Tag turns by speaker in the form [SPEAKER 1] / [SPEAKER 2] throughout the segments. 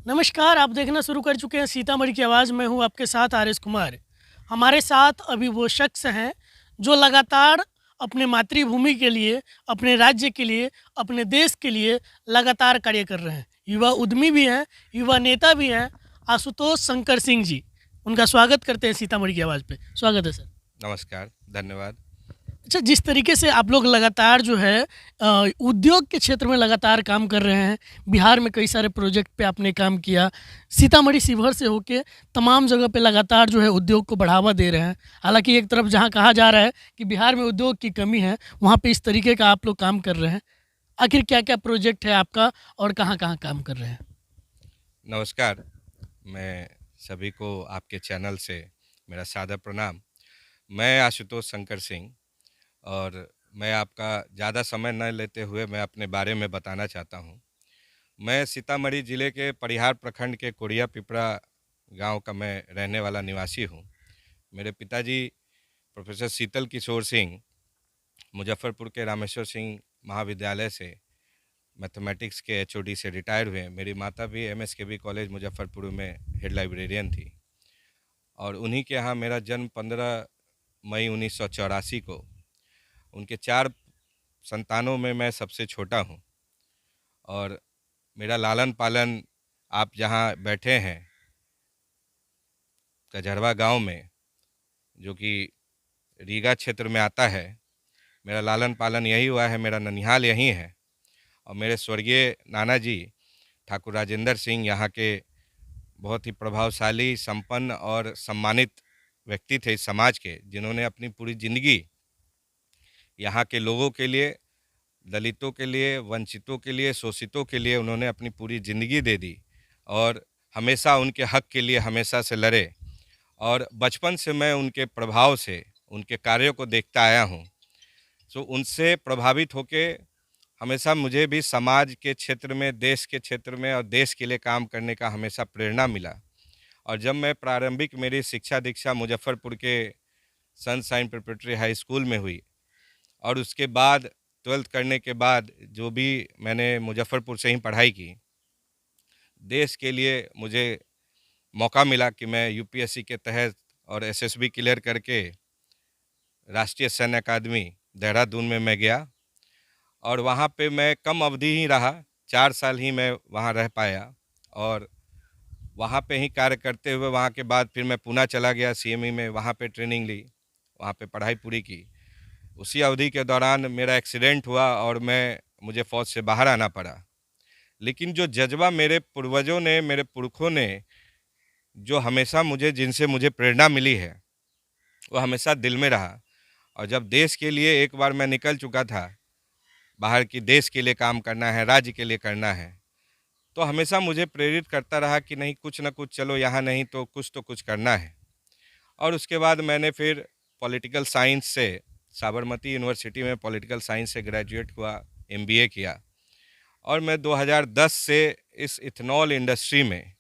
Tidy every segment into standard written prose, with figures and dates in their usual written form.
[SPEAKER 1] नमस्कार, आप देखना शुरू कर चुके हैं सीतामढ़ी की आवाज़। मैं हूँ आपके साथ आर एस कुमार। हमारे साथ अभी वो शख्स हैं जो लगातार अपने मातृभूमि के लिए, अपने राज्य के लिए, अपने देश के लिए लगातार कार्य कर रहे हैं। युवा उद्यमी भी हैं, युवा नेता भी हैं, आशुतोष शंकर सिंह जी। उनका स्वागत करते हैं सीतामढ़ी की आवाज़ पे। स्वागत है सर।
[SPEAKER 2] नमस्कार, धन्यवाद।
[SPEAKER 1] अच्छा, जिस तरीके से आप लोग लगातार जो है उद्योग के क्षेत्र में लगातार काम कर रहे हैं, बिहार में कई सारे प्रोजेक्ट पे आपने काम किया, सीतामढ़ी शिवहर से होके तमाम जगह पे लगातार जो है उद्योग को बढ़ावा दे रहे हैं। हालांकि एक तरफ जहां कहा जा रहा है कि बिहार में उद्योग की कमी है, वहां पे इस तरीके का आप लोग काम कर रहे हैं। आखिर क्या क्या प्रोजेक्ट है आपका और कहाँ कहाँ काम कर रहे हैं?
[SPEAKER 2] नमस्कार, मैं सभी को आपके चैनल से मेरा सादर प्रणाम। मैं आशुतोष शंकर सिंह और मैं आपका ज़्यादा समय न लेते हुए मैं अपने बारे में बताना चाहता हूँ। मैं सीतामढ़ी ज़िले के परिहार प्रखंड के कोड़िया पिपरा गांव का मैं रहने वाला निवासी हूँ। मेरे पिताजी प्रोफेसर शीतल किशोर सिंह मुजफ्फरपुर के रामेश्वर सिंह महाविद्यालय से मैथमेटिक्स के एचओडी से रिटायर हुए। मेरी माता भी एमएसकेबी कॉलेज मुजफ्फरपुर में हेड लाइब्रेरियन थी और उन्हीं के यहाँ मेरा जन्म 15 मई 1984 को। उनके 4 संतानों में मैं सबसे छोटा हूँ और मेरा लालन पालन आप जहाँ बैठे हैं कजरवा गांव में, जो कि रीगा क्षेत्र में आता है, मेरा लालन पालन यही हुआ है। मेरा ननिहाल यहीं है और मेरे स्वर्गीय नाना जी ठाकुर राजेंद्र सिंह यहाँ के बहुत ही प्रभावशाली, संपन्न और सम्मानित व्यक्ति थे इस समाज के, जिन्होंने अपनी पूरी ज़िंदगी यहाँ के लोगों के लिए, दलितों के लिए, वंचितों के लिए, शोषितों के लिए उन्होंने अपनी पूरी ज़िंदगी दे दी और हमेशा उनके हक के लिए हमेशा से लड़े। और बचपन से मैं उनके प्रभाव से, उनके कार्यों को देखता आया हूँ। तो उनसे प्रभावित होके हमेशा मुझे भी समाज के क्षेत्र में, देश के क्षेत्र में और देश के लिए काम करने का हमेशा प्रेरणा मिला। और जब मैं प्रारंभिक मेरी शिक्षा दीक्षा मुजफ्फरपुर के सनशाइन प्रिपरेटरी हाई स्कूल में हुई और उसके बाद 12th करने के बाद जो भी मैंने मुजफ्फरपुर से ही पढ़ाई की, देश के लिए मुझे मौका मिला कि मैं यूपीएससी के तहत और एसएसबी क्लियर करके राष्ट्रीय सैन्य अकादमी देहरादून में मैं गया और वहाँ पे मैं कम अवधि ही रहा, 4 साल ही मैं वहाँ रह पाया और वहाँ पे ही कार्य करते हुए वहाँ के बाद फिर मैं पूना चला गया सीएमई में, वहाँ पे ट्रेनिंग ली, वहाँ पे पढ़ाई पूरी की। उसी अवधि के दौरान मेरा एक्सीडेंट हुआ और मुझे फ़ौज से बाहर आना पड़ा। लेकिन जो जज्बा मेरे पूर्वजों ने, मेरे पुरखों ने, जो हमेशा जिनसे मुझे प्रेरणा मिली है, वो हमेशा दिल में रहा। और जब देश के लिए एक बार मैं निकल चुका था, बाहर की देश के लिए काम करना है, राज्य के लिए करना है, तो हमेशा मुझे प्रेरित करता रहा कि नहीं, कुछ ना कुछ, चलो यहाँ नहीं तो कुछ करना है। और उसके बाद मैंने फिर पॉलिटिकल साइंस से साबरमती यूनिवर्सिटी में पॉलिटिकल साइंस से ग्रेजुएट हुआ, एमबीए किया और मैं 2010 से इस इथेनॉल इंडस्ट्री में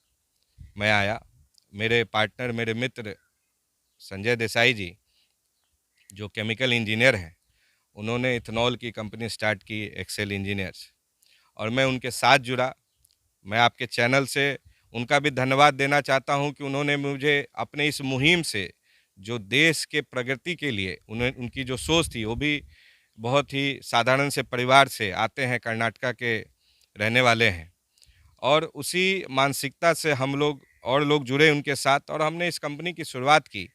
[SPEAKER 2] मैं आया। मेरे पार्टनर, मेरे मित्र संजय देसाई जी, जो केमिकल इंजीनियर हैं, उन्होंने इथेनॉल की कंपनी स्टार्ट की, एक्सेल इंजीनियर्स, और मैं उनके साथ जुड़ा। मैं आपके चैनल से उनका भी धन्यवाद देना चाहता हूं कि उन्होंने मुझे अपने इस मुहिम से, जो देश के प्रगति के लिए उनकी जो सोच थी, वो भी बहुत ही साधारण से परिवार से आते हैं, कर्नाटका के रहने वाले हैं, और उसी मानसिकता से हम लोग और लोग जुड़े उनके साथ और हमने इस कंपनी की शुरुआत की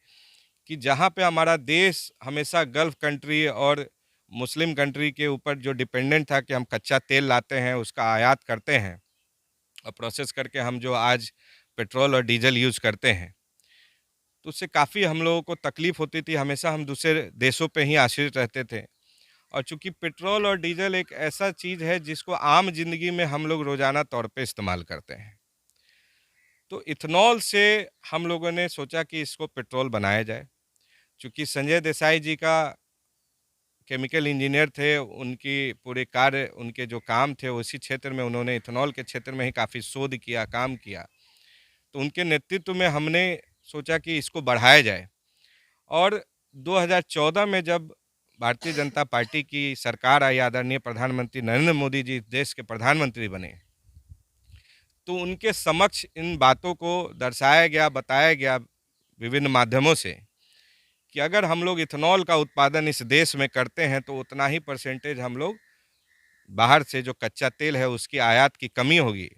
[SPEAKER 2] कि जहाँ पे हमारा देश हमेशा गल्फ़ कंट्री और मुस्लिम कंट्री के ऊपर जो डिपेंडेंट था कि हम कच्चा तेल लाते हैं, उसका आयात करते हैं और प्रोसेस करके हम जो आज पेट्रोल और डीजल यूज़ करते हैं, तो उससे काफ़ी हम लोगों को तकलीफ़ होती थी। हमेशा हम दूसरे देशों पे ही आश्रित रहते थे और चूँकि पेट्रोल और डीजल एक ऐसा चीज़ है जिसको आम ज़िंदगी में हम लोग रोज़ाना तौर पे इस्तेमाल करते हैं, तो इथेनॉल से हम लोगों ने सोचा कि इसको पेट्रोल बनाया जाए। चूँकि संजय देसाई जी का केमिकल इंजीनियर थे, उनकी पूरे कार्य, उनके जो काम थे उसी क्षेत्र में, उन्होंने इथेनॉल के क्षेत्र में ही काफ़ी शोध किया, काम किया। तो उनके नेतृत्व में हमने सोचा कि इसको बढ़ाया जाए और 2014 में जब भारतीय जनता पार्टी की सरकार आई, आदरणीय प्रधानमंत्री नरेंद्र मोदी जी देश के प्रधानमंत्री बने, तो उनके समक्ष इन बातों को दर्शाया गया, बताया गया विभिन्न माध्यमों से कि अगर हम लोग इथेनॉल का उत्पादन इस देश में करते हैं तो उतना ही परसेंटेज हम लोग बाहर से जो कच्चा तेल है उसकी आयात की कमी होगी,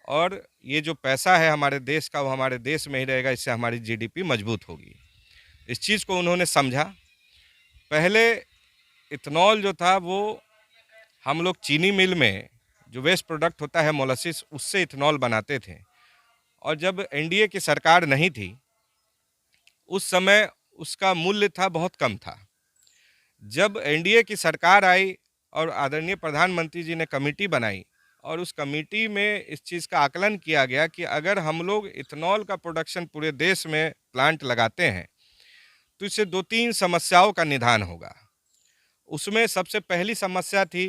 [SPEAKER 2] और ये जो पैसा है हमारे देश का वो हमारे देश में ही रहेगा, इससे हमारी जीडीपी मजबूत होगी। इस चीज़ को उन्होंने समझा। पहले इथेनॉल जो था वो हम लोग चीनी मिल में जो वेस्ट प्रोडक्ट होता है मोलासिस, उससे इथेनॉल बनाते थे, और जब एनडीए की सरकार नहीं थी उस समय उसका मूल्य था बहुत कम था। जब एनडीए की सरकार आई और आदरणीय प्रधानमंत्री जी ने कमेटी बनाई और उस कमेटी में इस चीज़ का आकलन किया गया कि अगर हम लोग इथेनॉल का प्रोडक्शन पूरे देश में प्लांट लगाते हैं तो इससे 2-3 समस्याओं का निदान होगा। उसमें सबसे पहली समस्या थी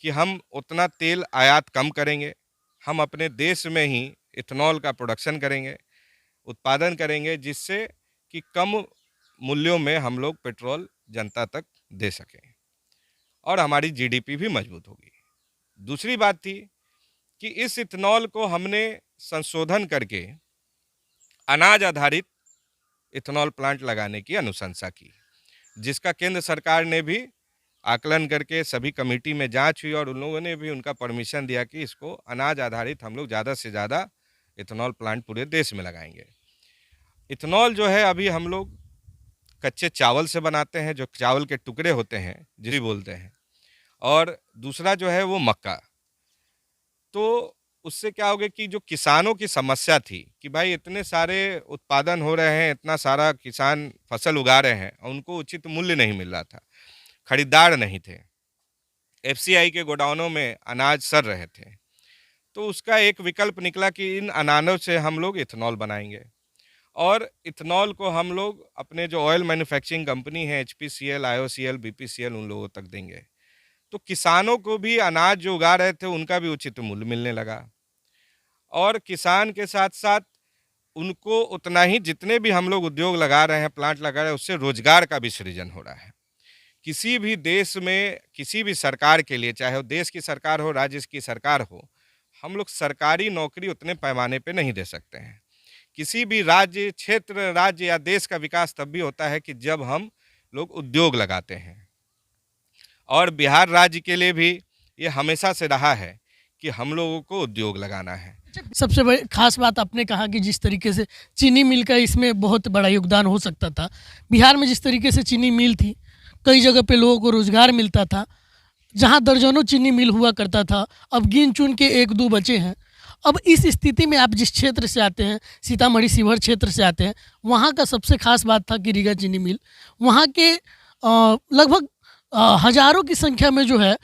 [SPEAKER 2] कि हम उतना तेल आयात कम करेंगे, हम अपने देश में ही इथेनॉल का प्रोडक्शन करेंगे, उत्पादन करेंगे, जिससे कि कम मूल्यों में हम लोग पेट्रोल जनता तक दे सकें और हमारी जीडीपी भी मजबूत होगी। दूसरी बात थी कि इस इथेनॉल को हमने संशोधन करके अनाज आधारित इथेनॉल प्लांट लगाने की अनुशंसा की, जिसका केंद्र सरकार ने भी आकलन करके सभी कमेटी में जांच हुई और उन लोगों ने भी उनका परमिशन दिया कि इसको अनाज आधारित हम लोग ज़्यादा से ज़्यादा इथेनॉल प्लांट पूरे देश में लगाएंगे। इथेनॉल जो है अभी हम लोग कच्चे चावल से बनाते हैं, जो चावल के टुकड़े होते हैं जिसे बोलते हैं, और दूसरा जो है वो मक्का। तो उससे क्या होगा कि जो किसानों की समस्या थी कि भाई इतने सारे उत्पादन हो रहे हैं, इतना सारा किसान फसल उगा रहे हैं, उनको उचित मूल्य नहीं मिल रहा था, खरीदार नहीं थे, एफसीआई के गोडाउनों में अनाज सड़ रहे थे। तो उसका एक विकल्प निकला कि इन अनाजों से हम लोग इथेनॉल बनाएंगे, और इथेनॉल को हम लोग अपने जो ऑयल मैन्युफैक्चरिंग कंपनी है एचपीसीएल, आईओसीएल, बीपीसीएल, उन लोगों तक देंगे। तो किसानों को भी अनाज जो उगा रहे थे उनका भी उचित मूल्य मिलने लगा, और किसान के साथ साथ उनको उतना ही, जितने भी हम लोग उद्योग लगा रहे हैं, प्लांट लगा रहे हैं, उससे रोजगार का भी सृजन हो रहा है। किसी भी देश में किसी भी सरकार के लिए, चाहे वो देश की सरकार हो, राज्य की सरकार हो, हम लोग सरकारी नौकरी उतने पैमाने पे नहीं दे सकते हैं। किसी भी राज्य, क्षेत्र, राज्य या देश का विकास तब भी होता है कि जब हम लोग उद्योग लगाते हैं, और बिहार राज्य के लिए भी ये हमेशा से रहा है कि हम लोगों को उद्योग लगाना है।
[SPEAKER 1] सबसे बड़ी खास बात आपने कहा कि जिस तरीके से चीनी मिल का इसमें बहुत बड़ा योगदान हो सकता था। बिहार में जिस तरीके से चीनी मिल थी, कई जगह पे लोगों को रोज़गार मिलता था, जहां दर्जनों चीनी मिल हुआ करता था, अब गिन चुन के 1-2 बचे हैं। अब इस स्थिति में आप जिस क्षेत्र से आते हैं, सीतामढ़ी शिवहर क्षेत्र से आते हैं, वहाँ का सबसे खास बात था कि रीगा चीनी मिल, वहाँ के लगभग हज़ारों की संख्या में जो है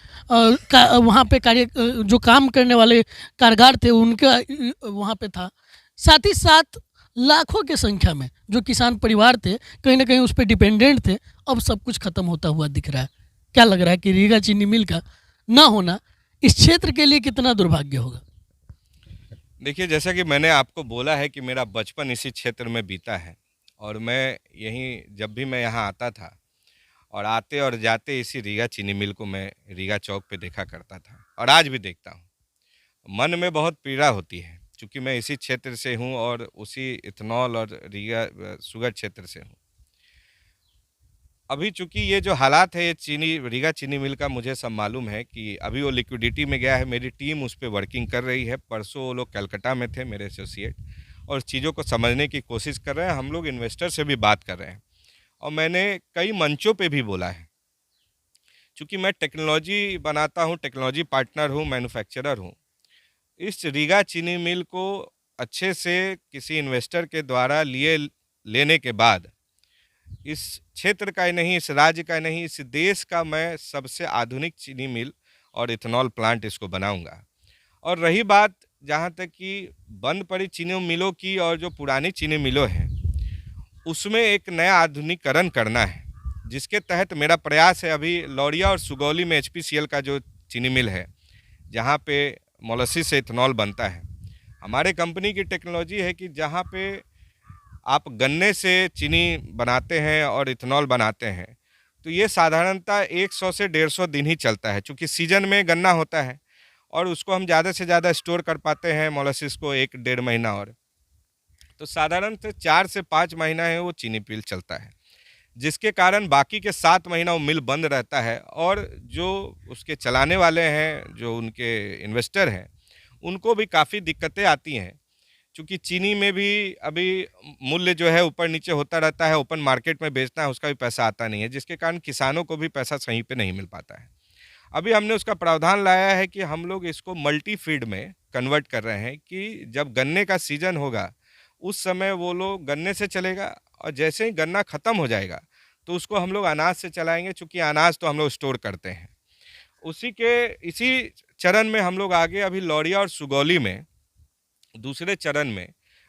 [SPEAKER 1] वहाँ पे जो काम करने वाले कारीगर थे उनका वहाँ पे था। साथ ही साथ लाखों की संख्या में जो किसान परिवार थे, कहीं ना कहीं उस पर डिपेंडेंट थे। अब सब कुछ खत्म होता हुआ दिख रहा है। क्या लग रहा है कि रीगा चीनी मिल का ना होना इस क्षेत्र के लिए कितना दुर्भाग्य होगा?
[SPEAKER 2] देखिए, जैसा कि मैंने आपको बोला है कि मेरा बचपन इसी क्षेत्र में बीता है, और मैं यहीं, जब भी मैं यहाँ आता था और आते और जाते इसी रीगा चीनी मिल को मैं रीगा चौक पे देखा करता था, और आज भी देखता हूँ। मन में बहुत पीड़ा होती है, क्योंकि मैं इसी क्षेत्र से हूँ और उसी इथेनॉल और रीगा शुगर क्षेत्र से हूँ। अभी चूंकि ये जो हालात है, ये रीगा चीनी मिल का मुझे सब मालूम है कि अभी वो लिक्विडिटी में गया है। मेरी टीम उस पर वर्किंग कर रही है। परसों वो लोग कलकत्ता में थे, मेरे एसोसिएट, और चीज़ों को समझने की कोशिश कर रहे हैं। हम लोग इन्वेस्टर से भी बात कर रहे हैं, और मैंने कई मंचों पे भी बोला है। चूँकि मैं टेक्नोलॉजी बनाता हूँ, टेक्नोलॉजी पार्टनर हूँ, मैन्युफैक्चरर हूँ, इस रीगा चीनी मिल को अच्छे से किसी इन्वेस्टर के द्वारा लेने के बाद इस क्षेत्र का ही नहीं, इस राज्य का ही नहीं, इस देश का मैं सबसे आधुनिक चीनी मिल और इथेनॉल प्लांट इसको बनाऊंगा। और रही बात जहाँ तक कि बंद पड़ी चीनी मिलों की, और जो पुरानी चीनी मिलों हैं उसमें एक नया आधुनिकीकरण करना है, जिसके तहत मेरा प्रयास है। अभी लौरिया और सुगौली में एचपीसीएल का जो चीनी मिल है, जहाँ पे मोलासिस से इथेनॉल बनता है, हमारे कंपनी की टेक्नोलॉजी है कि जहाँ पे आप गन्ने से चीनी बनाते हैं और इथेनॉल बनाते हैं, तो ये साधारणतः 100 से 150 दिन ही चलता है, क्योंकि सीजन में गन्ना होता है और उसको हम ज़्यादा से ज़्यादा स्टोर कर पाते हैं मोलासिस को 1-1.5 महीना और। तो साधारणतः 4 से 5 महीना है वो चीनी मिल चलता है, जिसके कारण बाकी के 7 महीना वो मिल बंद रहता है और जो उसके चलाने वाले हैं, जो उनके इन्वेस्टर हैं, उनको भी काफ़ी दिक्कतें आती हैं। चूँकि चीनी में भी अभी मूल्य जो है ऊपर-नीचे होता रहता है, ओपन मार्केट में बेचना है उसका भी पैसा आता नहीं है, जिसके कारण किसानों को भी पैसा सही पे नहीं मिल पाता है। अभी हमने उसका प्रावधान लाया है कि हम लोग इसको मल्टी फीड में कन्वर्ट कर रहे हैं कि जब गन्ने का सीज़न होगा, उस समय वो लोग गन्ने से चलेगा और जैसे ही गन्ना ख़त्म हो जाएगा, तो उसको हम लोग अनाज से चलाएँगे, चूँकि अनाज तो हम लोग स्टोर करते हैं। इसी चरण में हम लोग आगे अभी लौरिया और सुगौली में दूसरे चरण में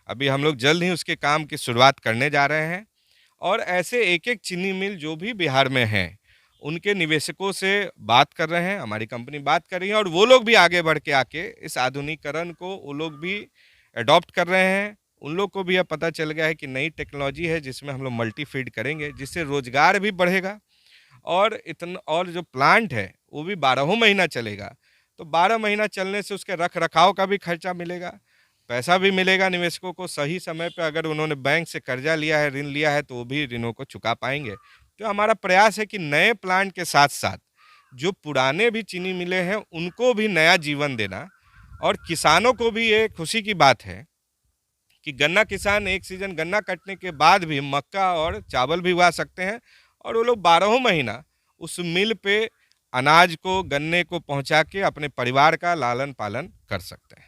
[SPEAKER 2] अभी हम लोग जल्द ही उसके काम की शुरुआत करने जा रहे हैं और ऐसे एक-एक चीनी मिल जो भी बिहार में हैं, उनके निवेशकों से बात कर रहे हैं, हमारी कंपनी बात कर रही है और वो लोग भी आगे बढ़ के आके इस आधुनिकीकरण को वो लोग भी एडॉप्ट कर रहे हैं। उन लोग को भी अब पता चल गया है कि नई टेक्नोलॉजी है जिसमें हम लोग मल्टी फीड करेंगे, जिससे रोज़गार भी बढ़ेगा और जो प्लांट है, वो भी 12 महीना चलेगा। तो 12 महीना चलने से उसके रख-रखाव का भी खर्चा मिलेगा, पैसा भी मिलेगा निवेशकों को सही समय पे अगर उन्होंने बैंक से कर्जा लिया है, ऋण लिया है, तो वो भी ऋणों को चुका पाएँगे। तो हमारा प्रयास है कि नए प्लांट के साथ-साथ जो पुराने भी चीनी मिलें हैं, उनको भी नया जीवन देना और किसानों को भी ये खुशी की बात है कि गन्ना किसान एक सीज़न गन्ना कटने के बाद भी मक्का और चावल भी उगा सकते हैं और वो लोग 12 महीना उस मिल पे अनाज को, गन्ने को पहुँचा के अपने परिवार का लालन-पालन कर सकते हैं।